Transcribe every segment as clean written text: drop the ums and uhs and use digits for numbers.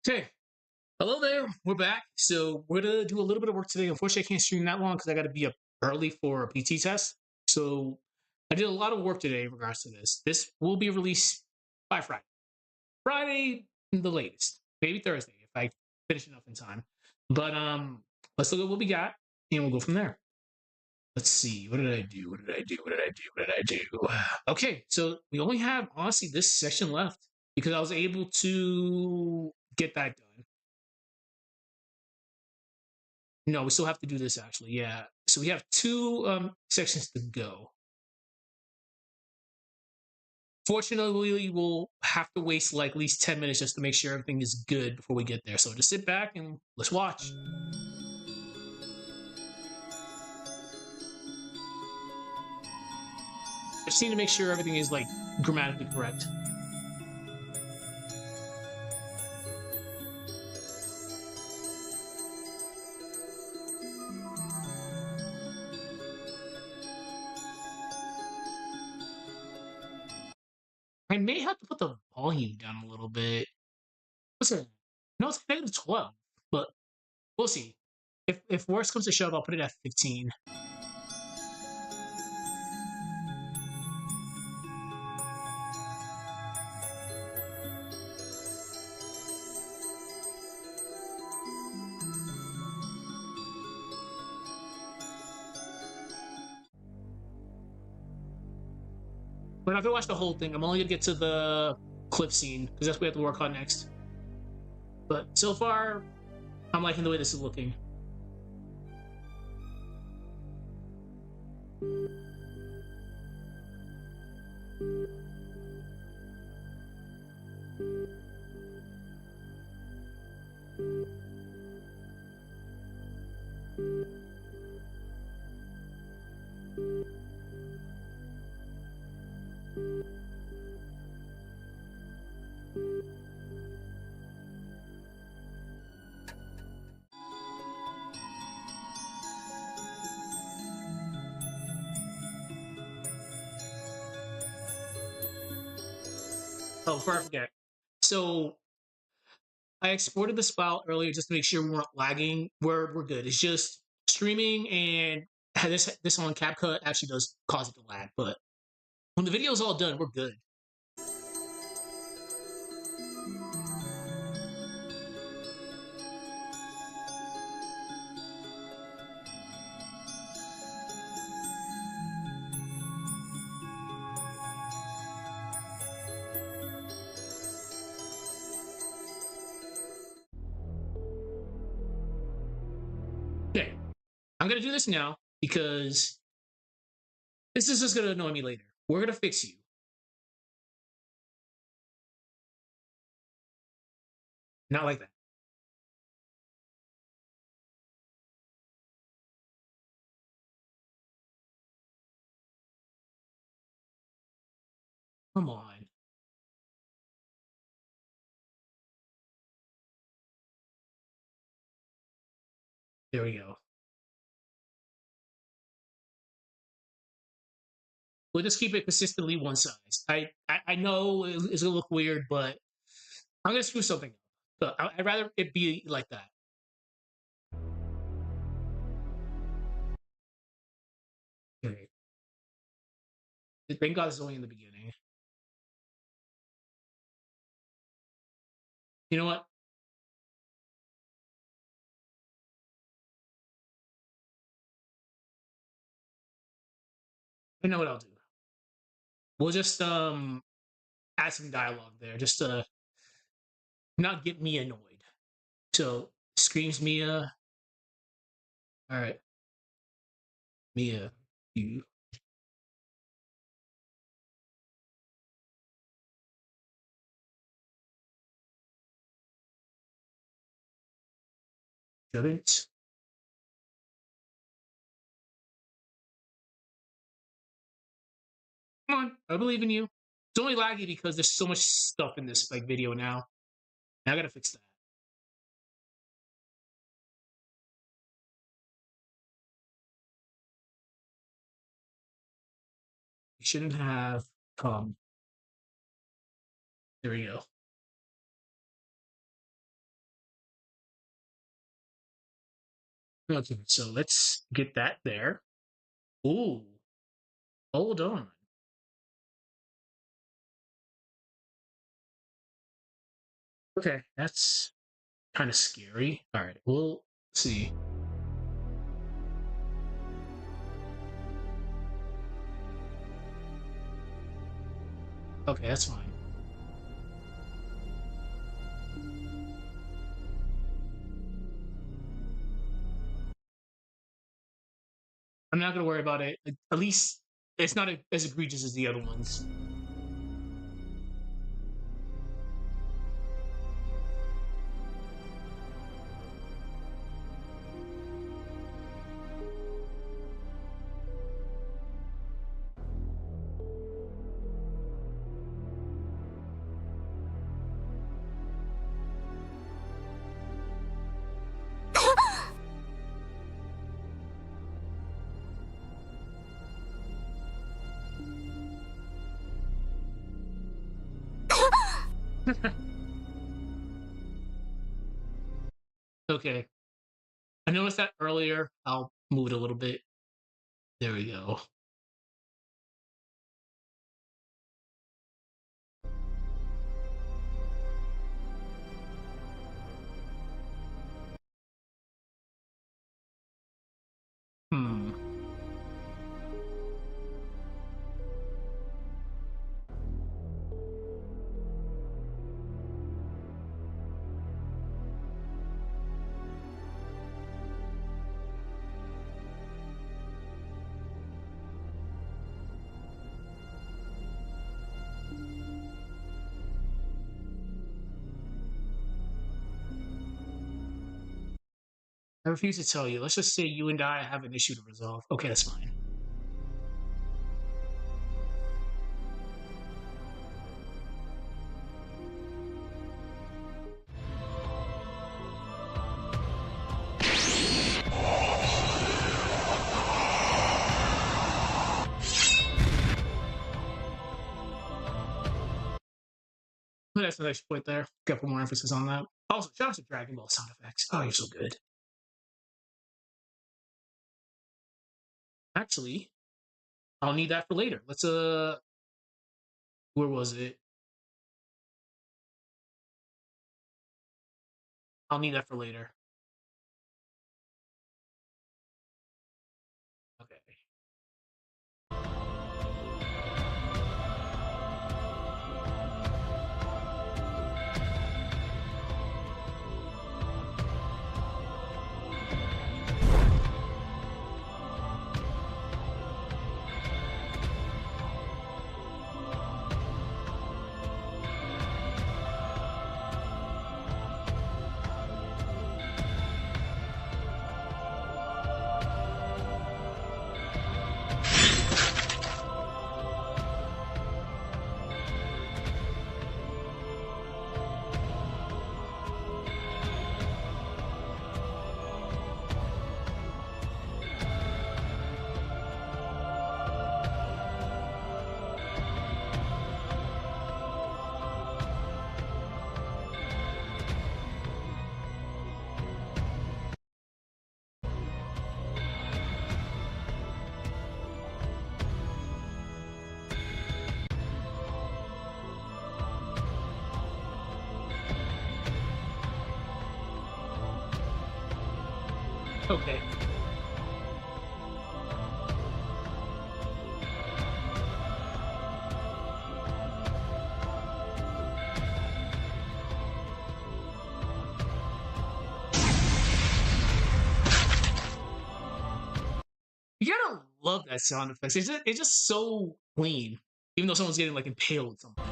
Okay, hello there. We're back. So we're gonna do a little bit of work today. Unfortunately, I can't stream that long because I got to be up early for a PT test. So I did a lot of work today in regards to this. This will be released by Friday. Friday, the latest. Maybe Thursday if I finish enough in time. But let's look at what we got and we'll go from there. Let's see. What did I do? What did I do? What did I do? What did I do? Okay, so we only have honestly this section left because I was able to get that done. No, we still have to do this actually. Yeah. So we have two sections to go. Fortunately, we'll have to waste like at least 10 minutes just to make sure everything is good before we get there. So just sit back and let's watch. I just need to make sure everything is like grammatically correct. I may have to put the volume down a little bit. What's it? No, it's negative 12, but we'll see. If worse comes to shove, I'll put it at 15. We're not gonna watch the whole thing. I'm only gonna get to the clip scene because that's what we have to work on next. But so far, I'm liking the way this is looking. Oh, before I forget. So I exported this file earlier just to make sure we weren't lagging. We're good. It's just streaming and this on CapCut actually does cause it to lag. But when the video is all done, we're good. Okay, I'm gonna do this now because this is just gonna annoy me later. We're gonna fix you. Not like that. Come on. There we go. We'll just keep it consistently one size. I know it's gonna look weird, but I'm gonna screw something up. But I'd rather it be like that. Okay. Thank God it's only in the beginning. You know what? I know what I'll do. We'll just add some dialogue there, just to not get me annoyed. So screams Mia. All right, Mia, you shouldn't. Come on, I believe in you. It's only laggy because there's so much stuff in this like video now. And I gotta fix that. We shouldn't have come. There we go. Okay, so let's get that there. Ooh, hold on. Okay, that's kind of scary. All right, we'll see. Okay, that's fine. I'm not gonna worry about it. At least it's not as egregious as the other ones. Okay, I noticed that earlier. I'll move it a little bit. There we go. Hmm. I refuse to tell you. Let's just say you and I have an issue to resolve. Okay, that's fine. That's a nice point there. Got to put more emphasis on that. Also, shout out to Dragon Ball sound effects. Oh, you're so good. Actually, I'll need that for later. Let's where was it? I'll need that for later. Okay. Okay. You gotta love that sound effects. It's just so clean. Even though someone's getting like impaled with something.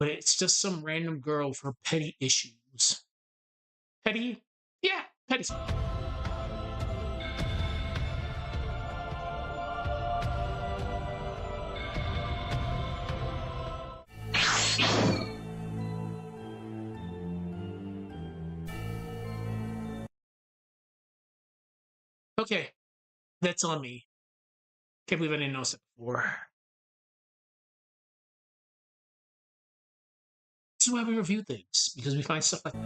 But it's just some random girl for petty issues. Petty? Yeah, petty. Okay, that's on me. Can't believe I didn't notice it for. This is why we review things, because we find stuff like that.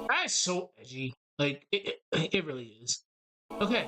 That's so edgy. Like, it really is. Okay.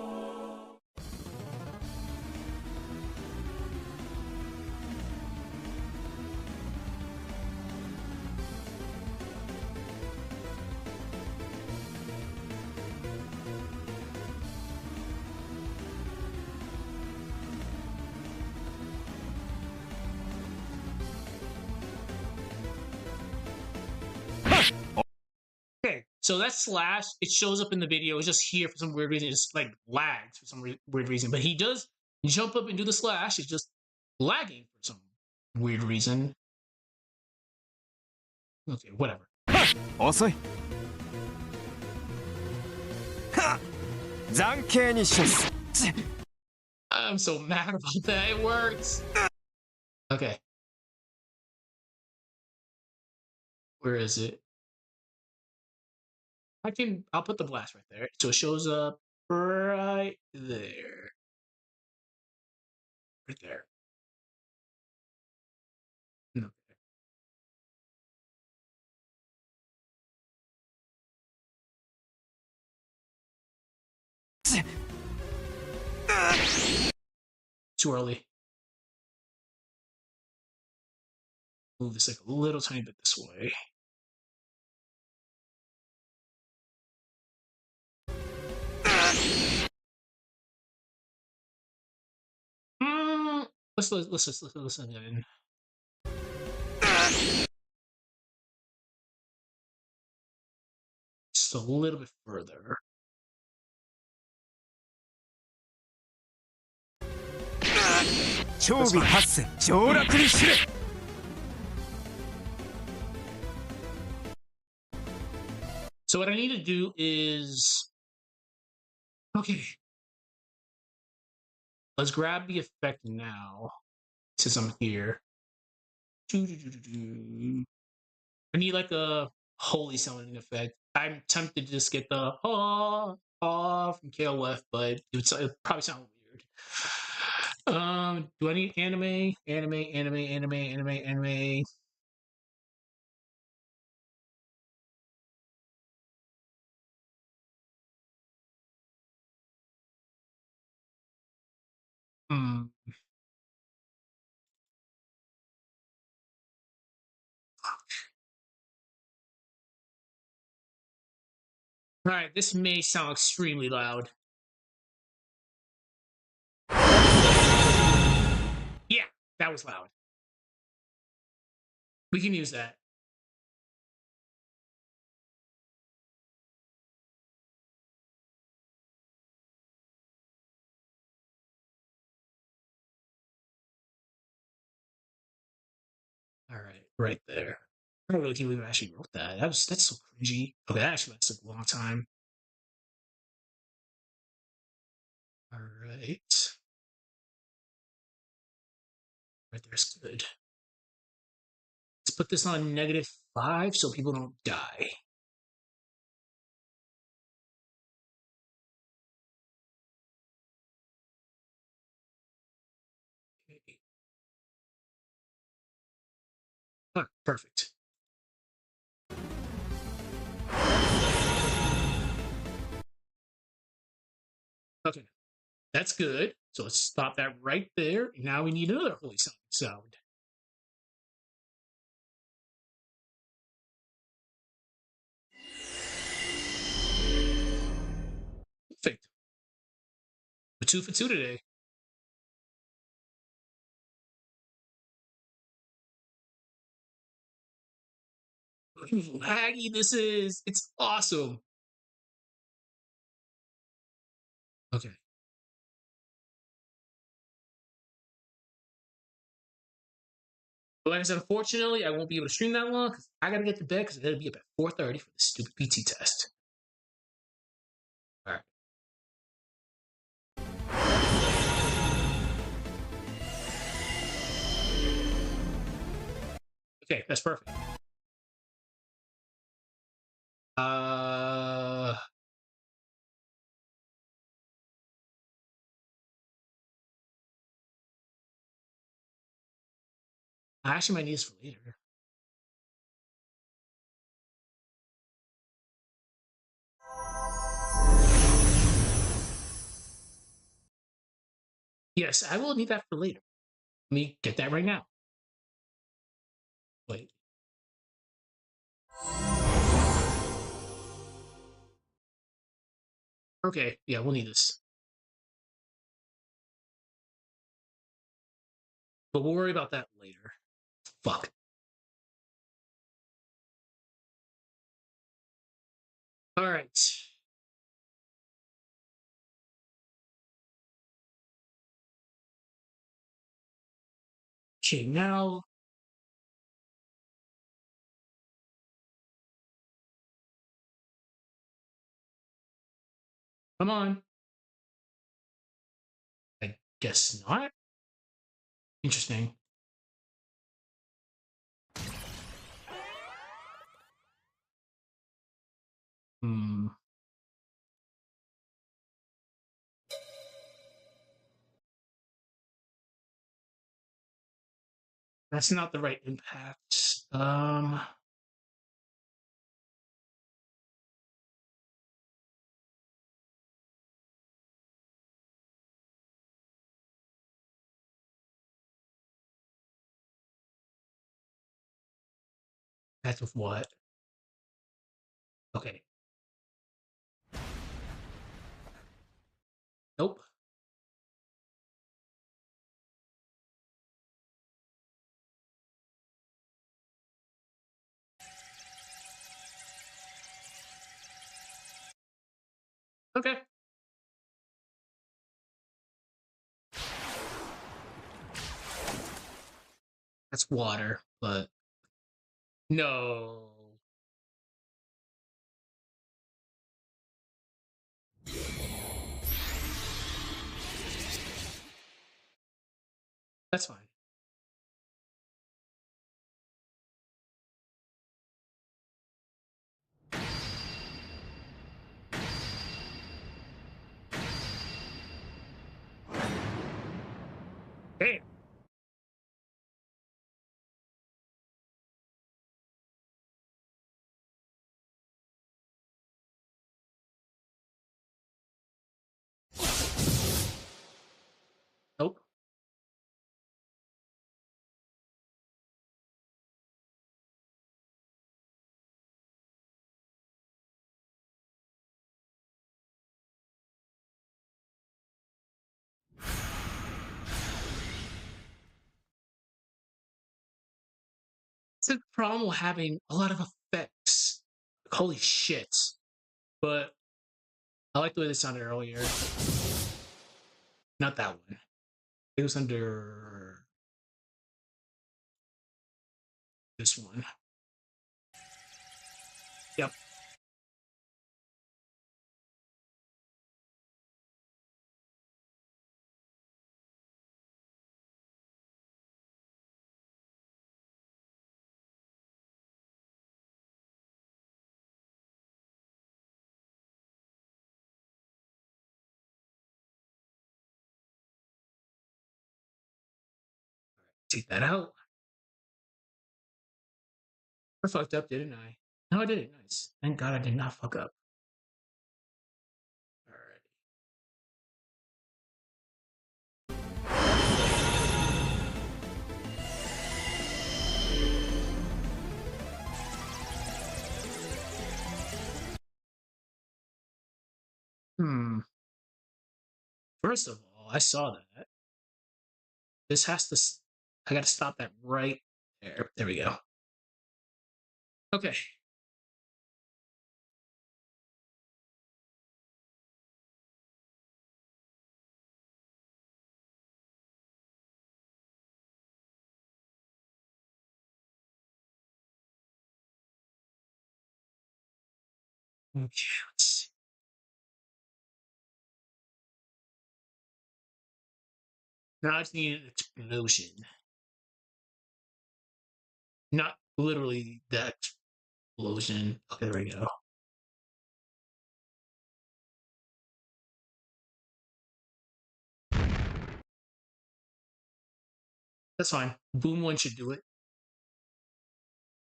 Okay, so that slash, it shows up in the video. It's just here for some weird reason. It just like lags for some weird reason. But he does jump up and do the slash. It's just lagging for some weird reason. Okay, whatever. 遅いはっ残形に処す I'm so mad about that. It works. Okay. Where is it? I'll put the blast right there. So it shows up right there. Right there. No. Too early. Move this like a little tiny bit this way. Let's listen in. Just a little bit further. So what I need to do is, okay, let's grab the effect now since I'm here. I need like a holy sounding effect. I'm tempted to just get the from KOF, but it probably sound weird. Do I need anime? Hmm. All right, this may sound extremely loud. Yeah, that was loud. We can use that. All right, right there. I don't really can't believe I actually wrote that. That's so cringy. Okay, that actually lasted a long time. All right. Right there's good. Let's put this on -5 so people don't die. Okay. Oh, perfect. Okay, that's good. So let's stop that right there. Now we need another holy sound. Perfect. We're 2 for 2 today. Laggy this is. It's awesome. Okay. But like I said, unfortunately, I won't be able to stream that long because I gotta get to bed because I gotta be up at 4:30 for the stupid PT test. All right. Okay, that's perfect. I actually might need this for later. Yes, I will need that for later. Let me get that right now. Wait. Okay, yeah, we'll need this. But we'll worry about that later. Fuck. All right. Okay, now. Come on. I guess not. Interesting. Hmm. That's not the right impact. That's with what? Okay. Nope. Okay. That's water, but no. That's fine. Damn. Nope. It's a problem with having a lot of effects. Holy shit. But I like the way this sounded earlier. Not that one. It was under this one. Yep. Take that out. I fucked up, didn't I? No, I didn't. Nice. Thank God I did not fuck up. Alright. Hmm. First of all, I saw that. This has to. I got to stop that right there. There we go. Okay. Okay. Let's see. Now I just need an explosion. Not literally that explosion. Okay, there we go. That's fine. Boom one should do it.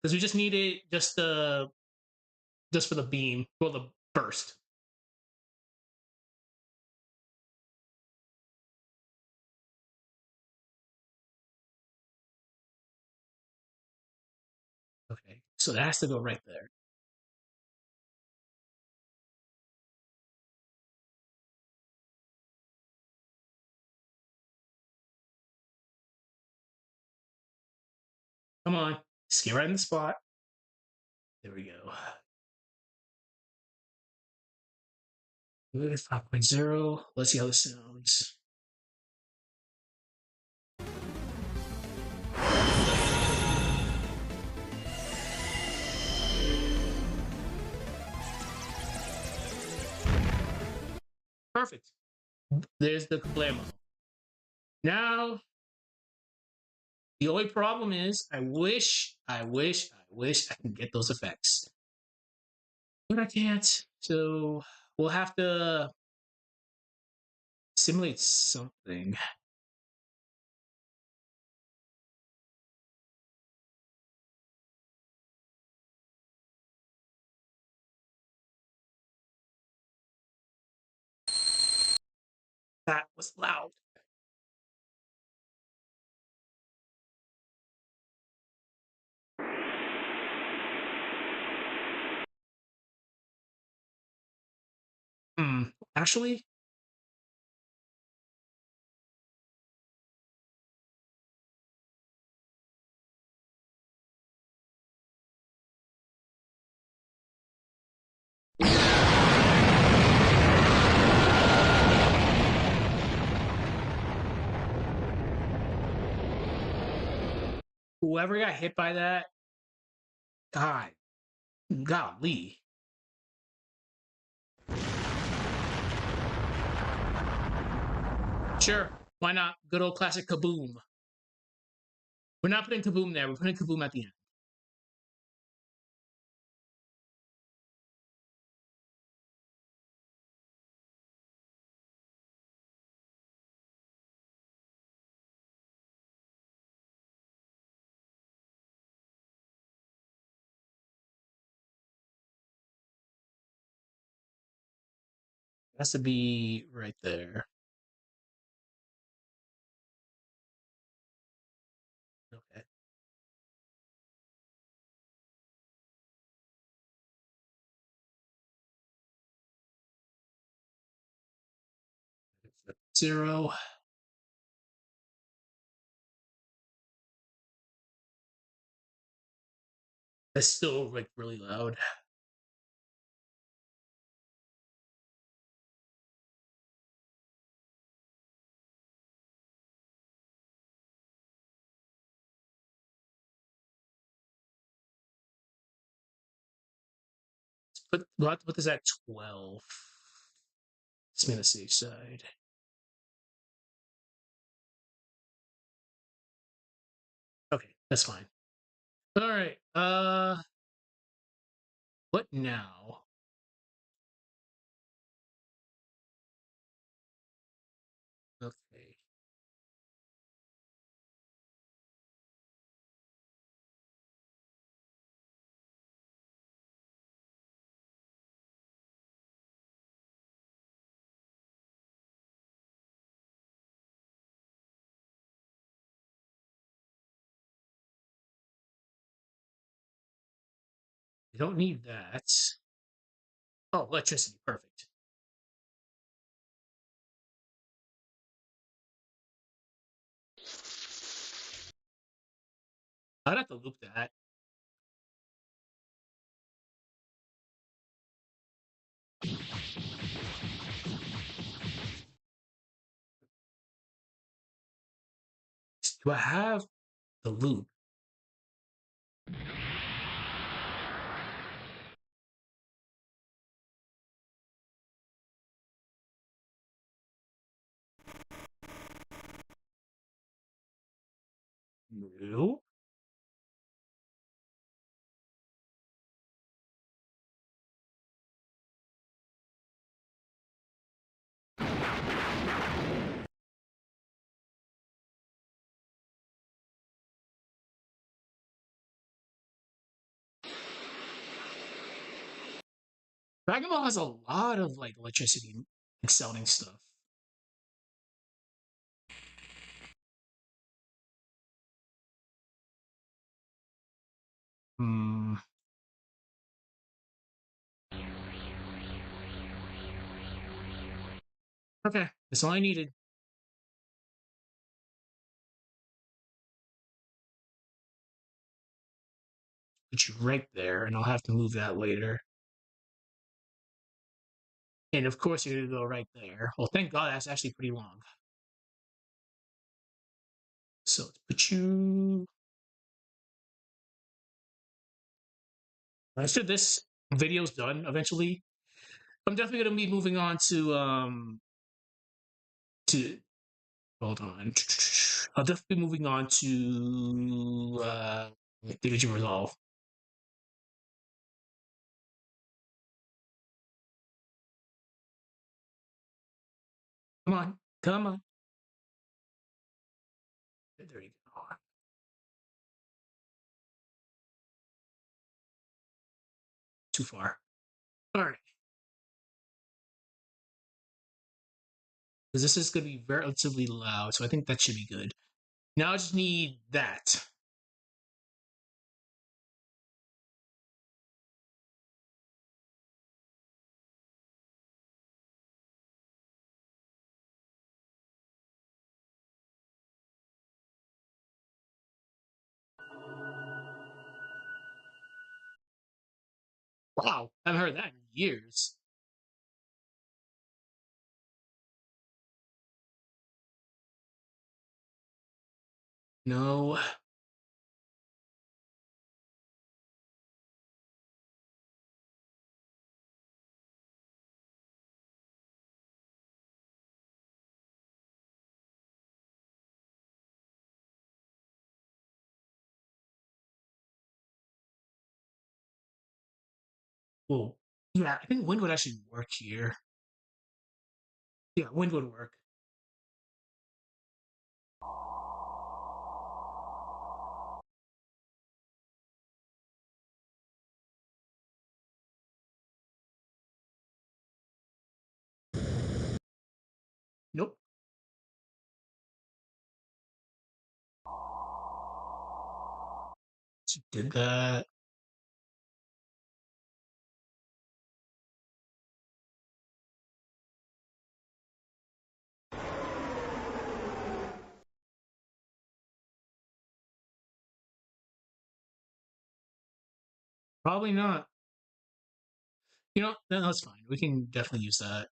Because we just need it just for the beam. Well, the burst. Okay. So that has to go right there. Come on. Just get right in the spot. There we go. 5.0. Let's see how this sounds. Perfect. There's the kablamo. Now, the only problem is I wish I can get those effects. But I can't. So we'll have to simulate something. That was loud. Actually, whoever got hit by that, God, golly. Sure, why not? Good old classic kaboom. We're not putting kaboom there. We're putting kaboom at the end. It has to be right there. Okay. Zero. That's still like really loud. We'll have to put this at 12. Let's be on the safe side. Okay, that's fine. All right. What now? Okay. We don't need that. Oh, electricity. Perfect. I'd have to loop that. Do I have the loop? No. Dragon Ball has a lot of like electricity excelling stuff. Hmm. Okay, that's all I needed. Put you right there, and I'll have to move that later. And of course, you're gonna go right there. Well, thank God, that's actually pretty long. So let's put you. After this video's done, eventually, I'm definitely gonna be moving on to hold on. I'll definitely be moving on to division resolve. Come on, come on. There you go. Too far. All right. Because this is going to be relatively loud, so I think that should be good. Now I just need that. Wow, I haven't heard that in years. No. Well, yeah, I think wind would actually work here. Yeah, wind would work. Nope. She did that. Probably not. You know, no, that's fine. We can definitely use that.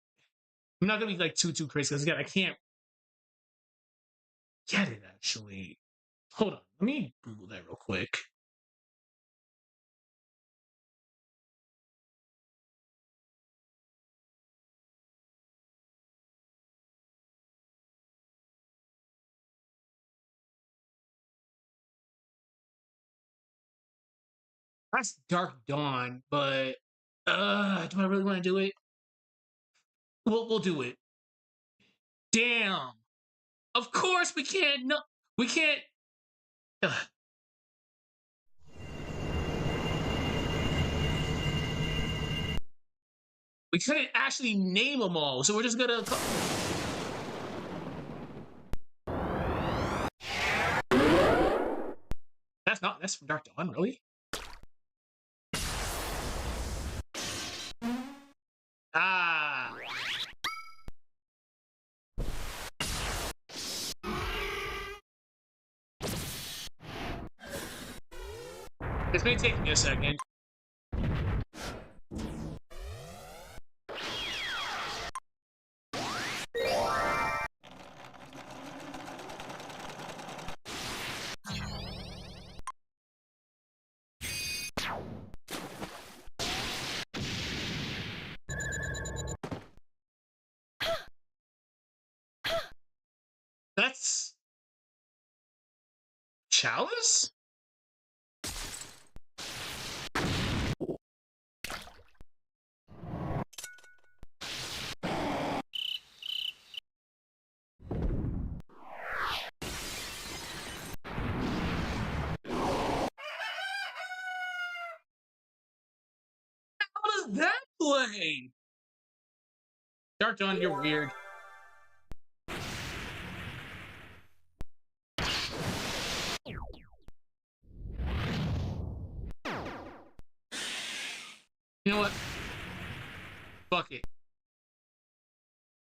I'm not gonna be like too crazy because again, I can't get it actually. Hold on, let me Google that real quick. That's Dark Dawn, but do I really want to do it? We'll do it. Damn. Of course we can't. No, we can't. Ugh. We couldn't actually name them all, so we're just gonna. That's not. That's from Dark Dawn, really? Ah. This may take me a second. That's Chalice? How does that play? Dark Dawn, you're weird. You know what? Fuck it.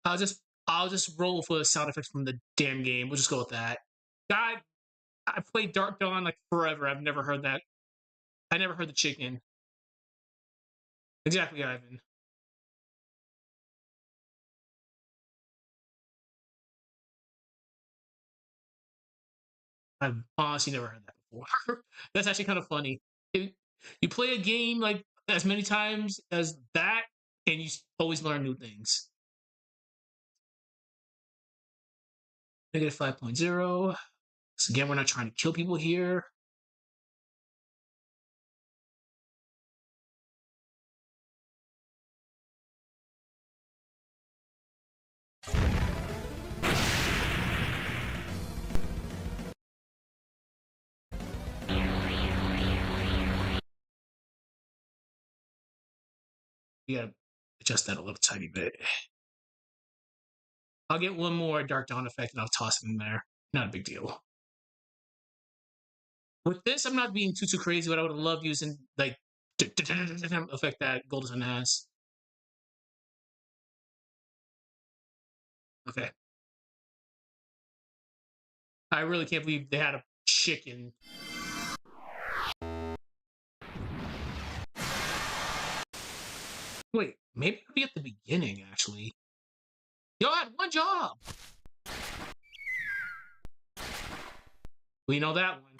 I'll just roll for the sound effects from the damn game. We'll just go with that. God, I've played Dark Dawn like forever. I've never heard that. I never heard the chicken. Exactly, Ivan. I've honestly never heard that before. That's actually kind of funny. You play a game like as many times as that, and you always learn new things. Negative 5.0. So again, we're not trying to kill people here. You gotta adjust that a little tiny bit. I'll get one more Dark Dawn effect and I'll toss it in there. Not a big deal. With this, I'm not being too crazy, but I would have loved using like effect that Golden has. Okay. I really can't believe they had a chicken. Wait, maybe it'll be at the beginning, actually. Yo, I had one job. We know that one.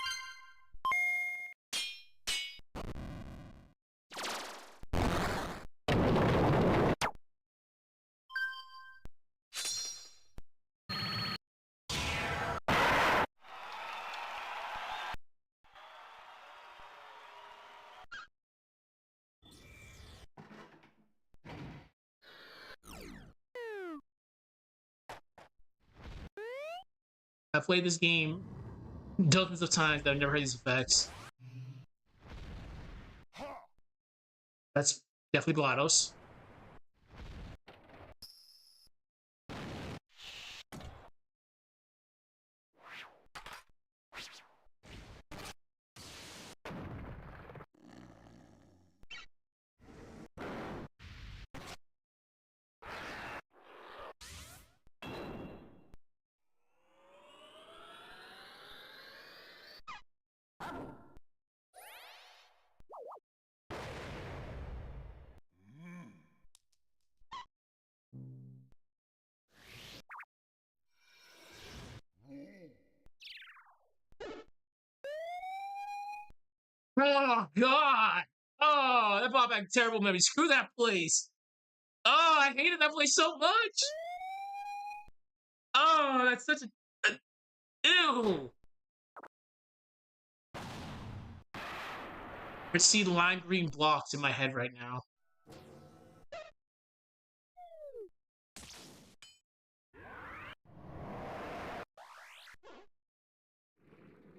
I've played this game dozens of times, but I've never heard these effects. That's definitely GLaDOS. Oh God! Oh, that brought back terrible memories. Screw that place. Oh, I hated that place so much. Oh, that's such a ew. I see lime green blocks in my head right now.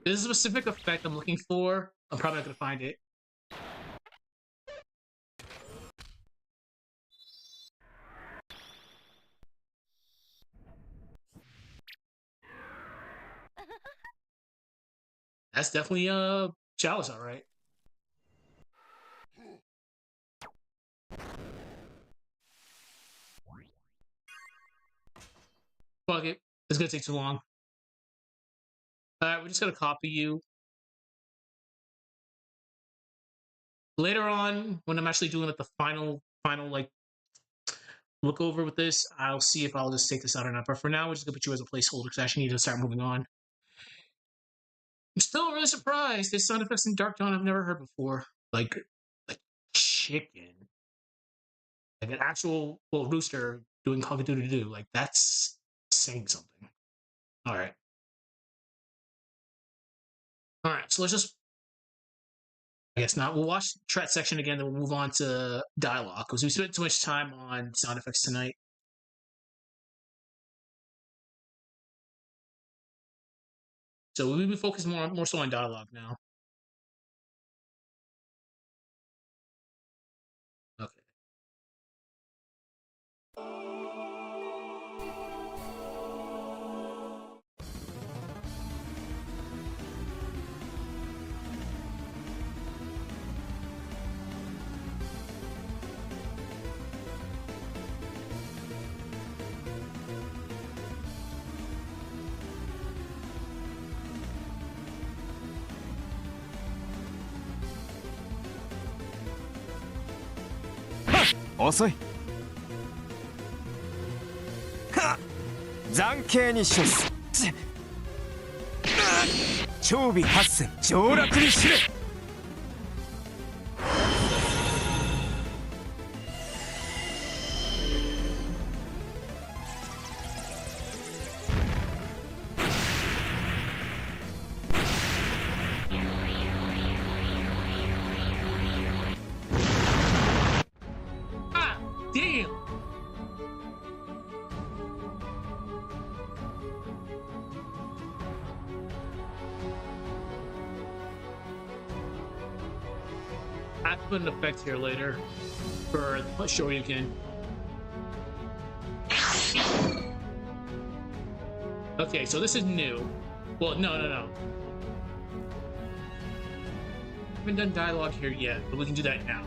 There's a specific effect I'm looking for. I'm probably not gonna find it. That's definitely Chalice, all right. Fuck it. It's gonna take too long. All right, we're just gonna copy you. later on, when I'm actually doing like the final like look over with this, I'll see if I'll just take this out or not. But for now, we're just gonna put you as a placeholder because I actually need to start moving on. I'm still really surprised. There's sound effects in Dark Dawn I've never heard before. Like chicken. Like an actual rooster doing cock a doodle doo. Like that's saying something. All right. All right. So let's just. I guess not. We'll watch the chat section again, then we'll move on to dialogue because we spent too much time on sound effects tonight. So we'll be focused more so on dialogue now. Okay. 遅い。はっ、残刑に処す。長尾八千上洛にしろ。Damn! I have to put an effect here later for Shoryuken. Okay, so this is new. Well, no. Haven't done dialogue here yet, but we can do that now.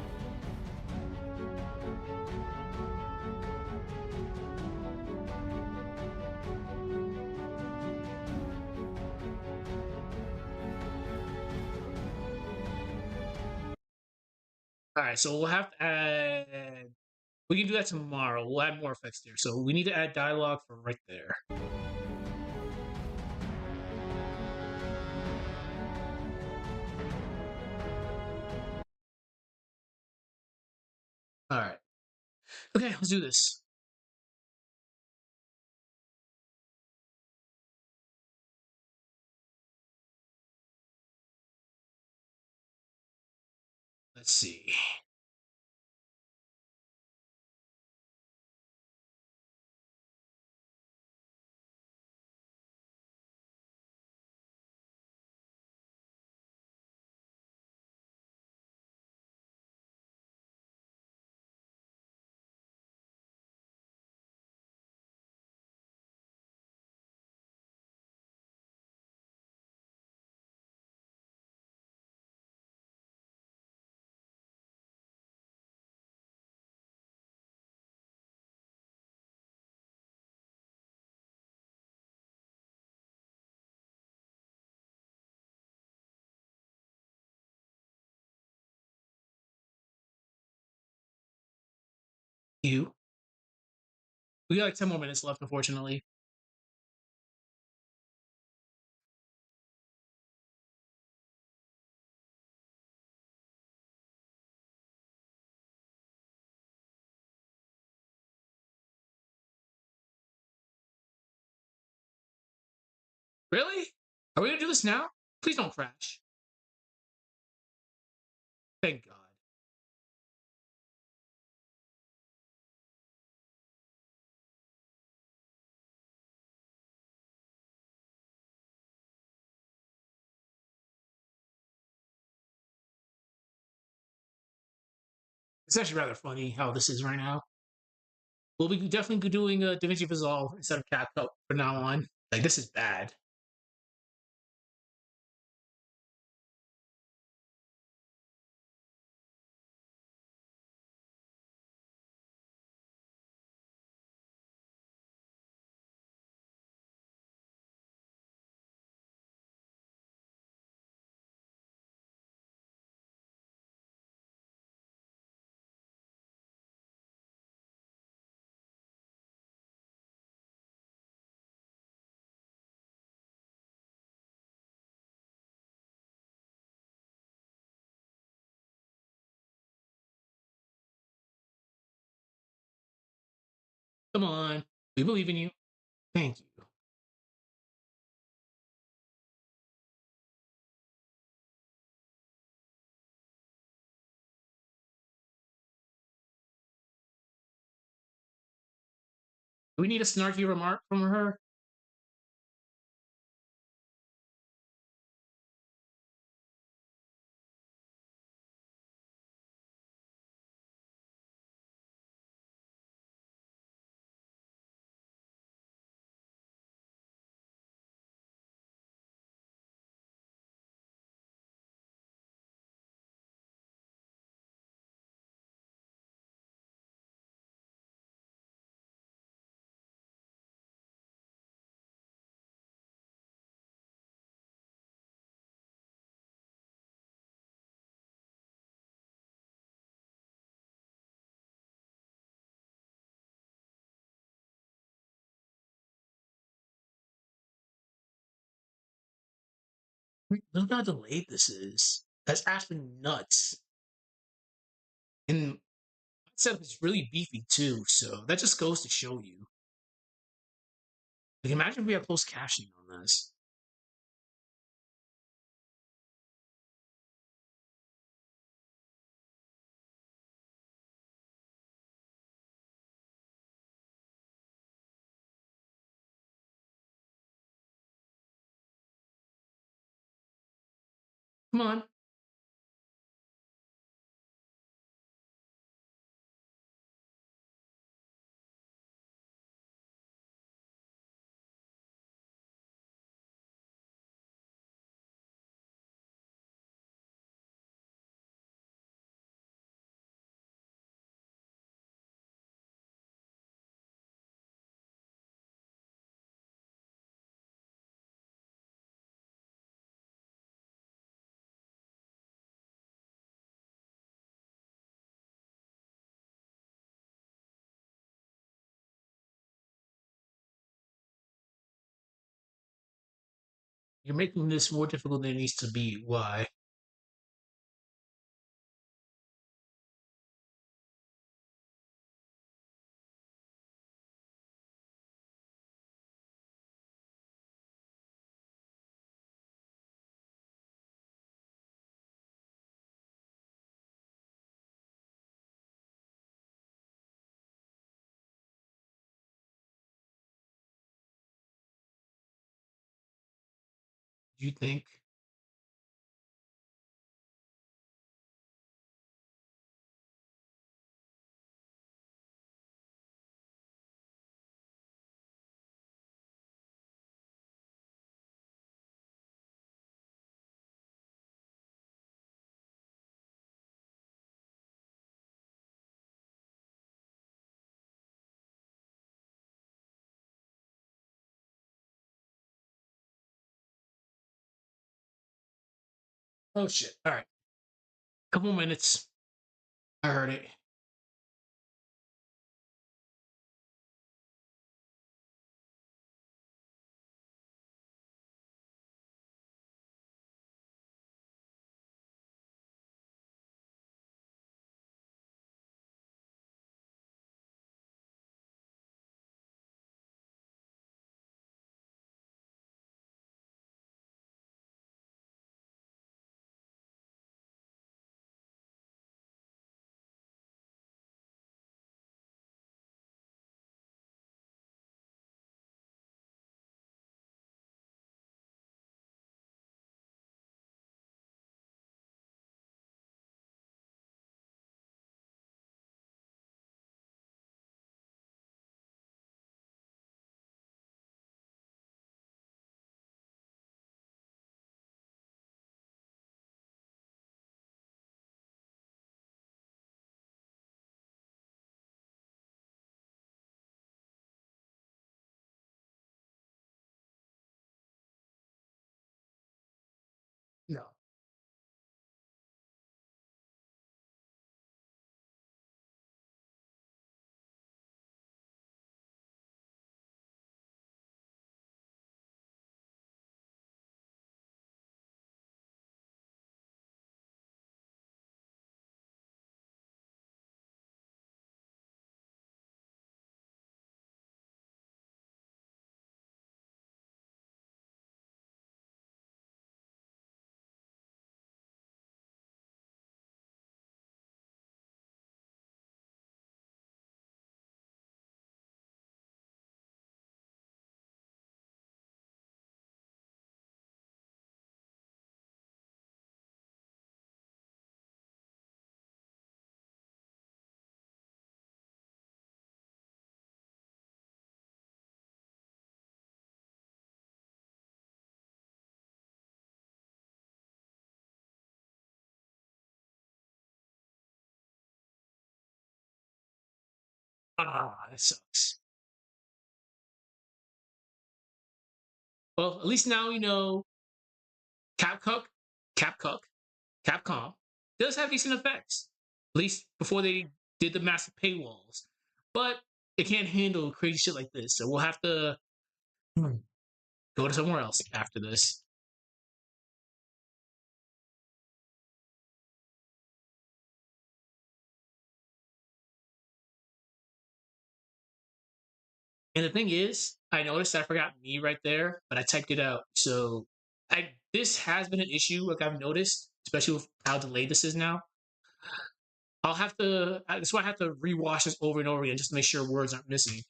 All right, so we'll have to add. We can do that tomorrow. We'll add more effects there. So we need to add dialogue for right there. All right. Okay, let's do this. Let's see. You. We got like 10 more minutes left, unfortunately. Really? Are we gonna do this now? Please don't crash. Thank God. It's actually rather funny how this is right now. We'll be definitely doing DaVinci Resolve instead of CapCut from now on. Like, this is bad. Come on. We believe in you. Thank you. Do we need a snarky remark from her? Look how delayed this is. That's absolutely nuts. And that setup is really beefy too, so that just goes to show you. Like, imagine if we have closed captioning on this. Come on. You're making this more difficult than it needs to be. Why? Do you think? Oh shit. All right. Couple minutes. I heard it. Ah, that sucks. Well, at least now we know Capcook, Capcook, Capcom does have decent effects. At least before they did the massive paywalls. But it can't handle crazy shit like this. So we'll have to go to somewhere else after this. And the thing is, I noticed I forgot me right there, but I typed it out. So this has been an issue, like I've noticed, especially with how delayed this is now. I'll have to. That's why I have to rewash this over and over again just to make sure words aren't missing.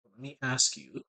Let me ask you.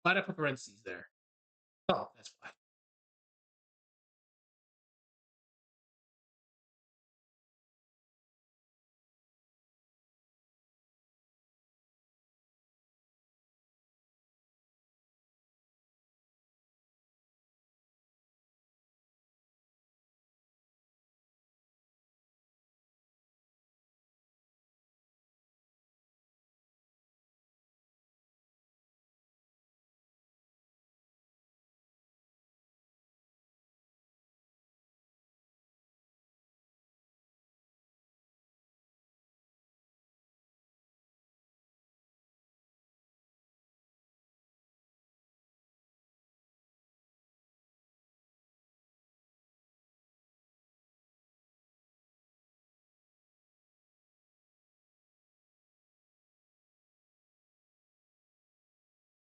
Why'd I put parentheses there? Oh, that's why.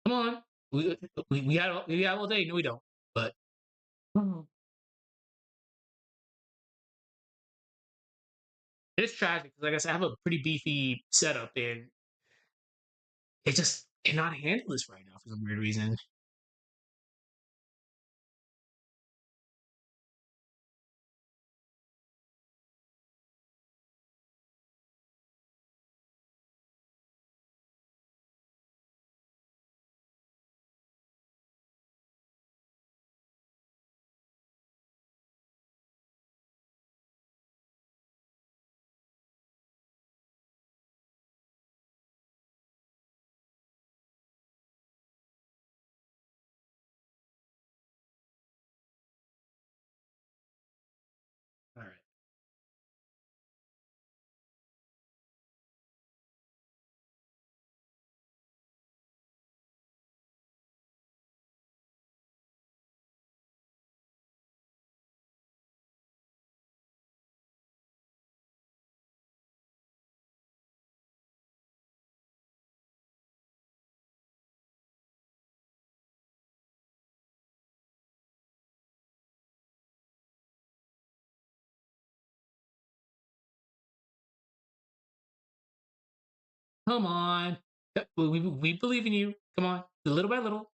Come on. We got all day. No, we don't. But it's tragic because, like I said, I have a pretty beefy setup and it just cannot handle this right now for some weird reason. All right. Come on. We believe in you. Come on. Little by little.